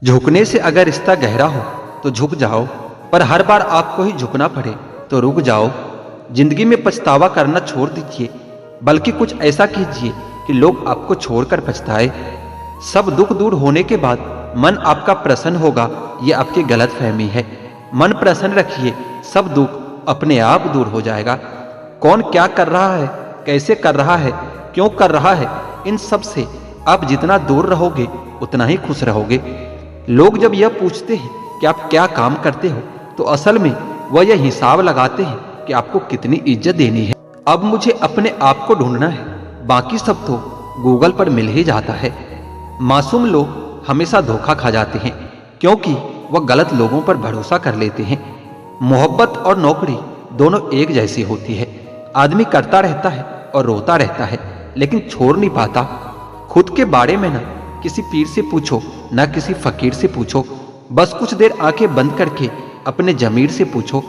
झुकने से अगर रिश्ता गहरा हो तो झुक जाओ, पर हर बार आपको ही झुकना पड़े तो रुक जाओ। जिंदगी में पछतावा करना छोड़ दीजिए, बल्कि कुछ ऐसा कीजिए कि लोग आपको छोड़कर पछताए। सब दुख दूर होने के बाद मन आपका प्रसन्न होगा, ये आपकी गलतफहमी है। मन प्रसन्न रखिए, सब दुख अपने आप दूर हो जाएगा। कौन क्या कर रहा है, कैसे कर रहा है, क्यों कर रहा है, इन सब से आप जितना दूर रहोगे उतना ही खुश रहोगे। लोग जब यह पूछते हैं कि आप क्या काम करते हो, तो असल में वह यह हिसाब लगाते हैं कि आपको कितनी इज्जत देनी है। अब मुझे अपने आप को ढूंढना है, बाकी सब तो गूगल पर मिल ही जाता है। मासूम लोग हमेशा धोखा खा जाते हैं, क्योंकि वह गलत लोगों पर भरोसा कर लेते हैं। मोहब्बत और नौकरी दोनों एक जैसी होती है। आदमी करता रहता है और रोता रहता है, लेकिन छोड़ नहीं पाता। खुद के बारे में ना किसी पीर से पूछो, ना किसी फकीर से पूछो। बस कुछ देर आंखें बंद करके अपने जमीर से पूछो।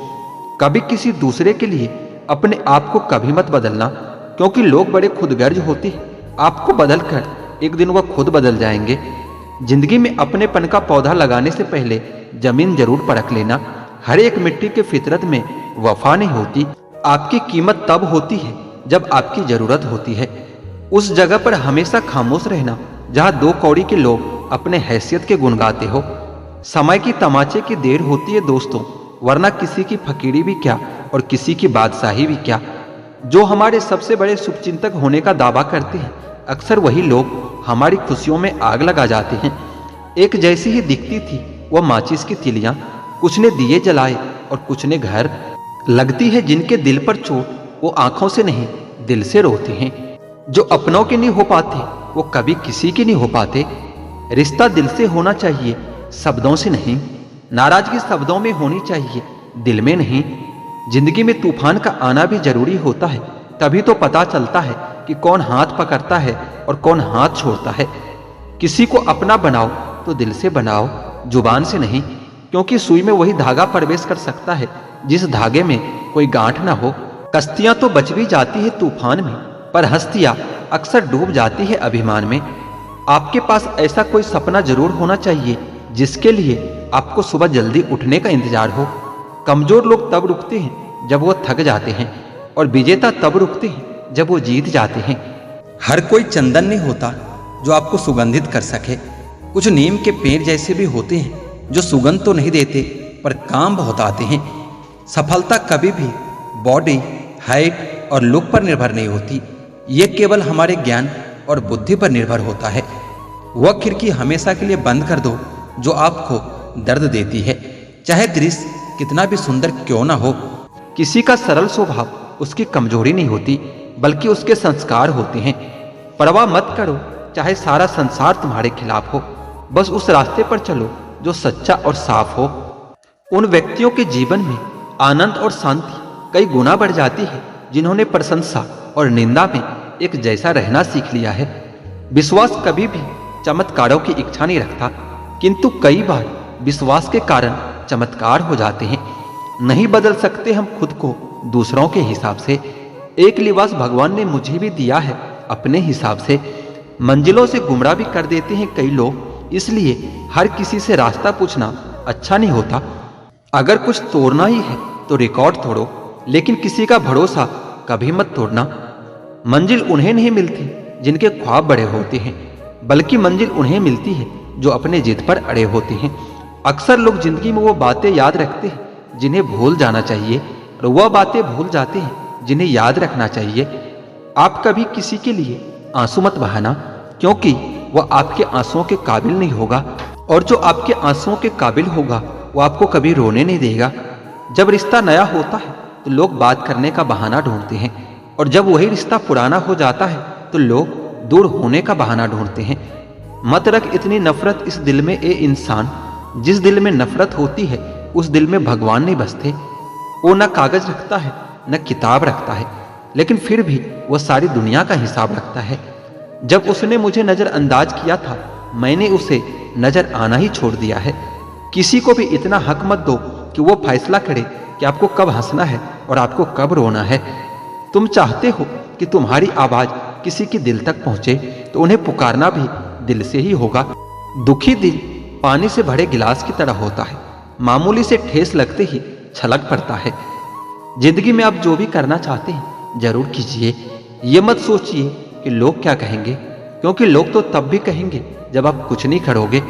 कभी किसी दूसरे के लिए अपने आप को कभी मत बदलना, क्योंकि लोग बड़े खुदगर्ज होते हैं। आपको बदलकर एक दिन वह खुद बदल जाएंगे। जिंदगी में अपनेपन का पौधा लगाने से पहले जमीन जरूर परख लेना। हर एक मिट्टी के फितरत में वफा नहीं होती। आपकी कीमत तब होती है जब आपकी जरूरत होती है। उस जगह पर हमेशा खामोश रहना जहां दो कौड़ी के लोग अपने हैसियत के गुण गाते हो। समय की तमाचे की देर होती है दोस्तों, वरना किसी की फकीरी भी क्या और किसी की बादशाही भी क्या। जो हमारे सबसे बड़े शुभचिंतक होने का दावा करते हैं, अक्सर वही लोग हमारी खुशियों में आग लगा जाते हैं। एक जैसी ही दिखती थी वह माचिस की तिलियां, कुछ ने दिए जलाए और कुछ ने घर। लगती है जिनके दिल पर चोट वो आंखों से नहीं दिल से रोते हैं। जो अपनों के नहीं हो पाते वो कभी किसी के नहीं हो पाते। रिश्ता दिल से होना चाहिए, शब्दों से नहीं। नाराजगी शब्दों में होनी चाहिए, दिल में नहीं। जिंदगी में तूफान का आना भी जरूरी होता है, तभी तो पता चलता है कि कौन हाथ पकड़ता है और कौन हाथ छोड़ता है। किसी को अपना बनाओ तो दिल से बनाओ, जुबान से नहीं, क्योंकि सुई में वही धागा प्रवेश कर सकता है जिस धागे में कोई गांठ ना हो। कश्तियां तो बच भी जाती है तूफान में, पर हस्तियां अक्सर डूब जाती है अभिमान में। आपके पास ऐसा कोई सपना जरूर होना चाहिए जिसके लिए आपको सुबह जल्दी उठने का इंतजार हो। कमजोर लोग तब रुकते हैं जब वो थक जाते हैं, और विजेता तब रुकते हैं जब वो जीत जाते हैं। हर कोई चंदन नहीं होता जो आपको सुगंधित कर सके। कुछ नीम के पेड़ जैसे भी होते हैं जो सुगंध तो नहीं देते पर काम बहुत आते हैं। सफलता कभी भी बॉडी, हाइट और लुक पर निर्भर नहीं होती, ये केवल हमारे ज्ञान और बुद्धि पर निर्भर होता है। वह खिड़की हमेशा के लिए बंद कर दो जो आपको दर्द देती है, चाहे दृश्य कितना भी सुंदर क्यों ना हो। किसी का सरल स्वभाव उसकी कमजोरी नहीं होती, बल्कि उसके संस्कार होते हैं। परवाह मत करो चाहे सारा संसार तुम्हारे खिलाफ हो, बस उस रास्ते पर चलो जो सच्चा और साफ हो। उन व्यक्तियों के जीवन में आनंद और शांति कई गुना बढ़ जाती है जिन्होंने प्रशंसा और निंदा में एक जैसा रहना सीख लिया है। विश्वास कभी भी चमत्कारों की इच्छा नहीं रखता, किंतु कई बार विश्वास के कारण चमत्कार हो जाते हैं। नहीं बदल सकते हम खुद को दूसरों के हिसाब से। एक लिबास भगवान ने मुझे भी दिया है अपने हिसाब से। मंजिलों से गुमराह भी कर देते हैं कई लोग, इसलिए हर किसी से रास्ता पूछना अच्छा नहीं होता। अगर कुछ तोड़ना ही है तो रिकॉर्ड तोड़ो, लेकिन किसी का भरोसा कभी मत तोड़ना। मंजिल उन्हें नहीं मिलती जिनके ख्वाब बड़े होते हैं, बल्कि मंजिल उन्हें मिलती है जो अपने जिद पर अड़े होते हैं। अक्सर लोग जिंदगी में वो बातें याद रखते हैं जिन्हें भूल जाना चाहिए, और वह बातें भूल जाते हैं जिन्हें याद रखना चाहिए। आप कभी किसी के लिए आंसू मत बहाना, क्योंकि वह आपके आंसुओं के काबिल नहीं होगा, और जो आपके आंसुओं के काबिल होगा वो आपको कभी रोने नहीं देगा। जब रिश्ता नया होता है तो लोग बात करने का बहाना ढूंढते हैं, और जब वही रिश्ता पुराना हो जाता है तो लोग दूर होने का बहाना ढूंढते हैं। मत रख इतनी नफरत इस दिल में ए इंसान, जिस दिल में नफरत होती है उस दिल में भगवान नहीं बसते। वो न कागज रखता है न किताब रखता है, लेकिन फिर भी वो सारी दुनिया का हिसाब रखता है। जब उसने मुझे नजरअंदाज किया था, मैंने उसे नजर आना ही छोड़ दिया है। किसी को भी इतना हक मत दो कि वो फैसला करे कि आपको कब हंसना है और आपको कब रोना है। तुम चाहते हो कि तुम्हारी आवाज किसी के दिल तक पहुंचे, तो उन्हें पुकारना भी दिल से ही होगा। दुखी दिल पानी से भरे गिलास की तरह होता है, मामूली से ठेस लगते ही छलक पड़ता है। जिंदगी में आप जो भी करना चाहते हैं जरूर कीजिए। ये मत सोचिए कि लोग क्या कहेंगे, क्योंकि लोग तो तब भी कहेंगे जब आप कुछ नहीं करोगे।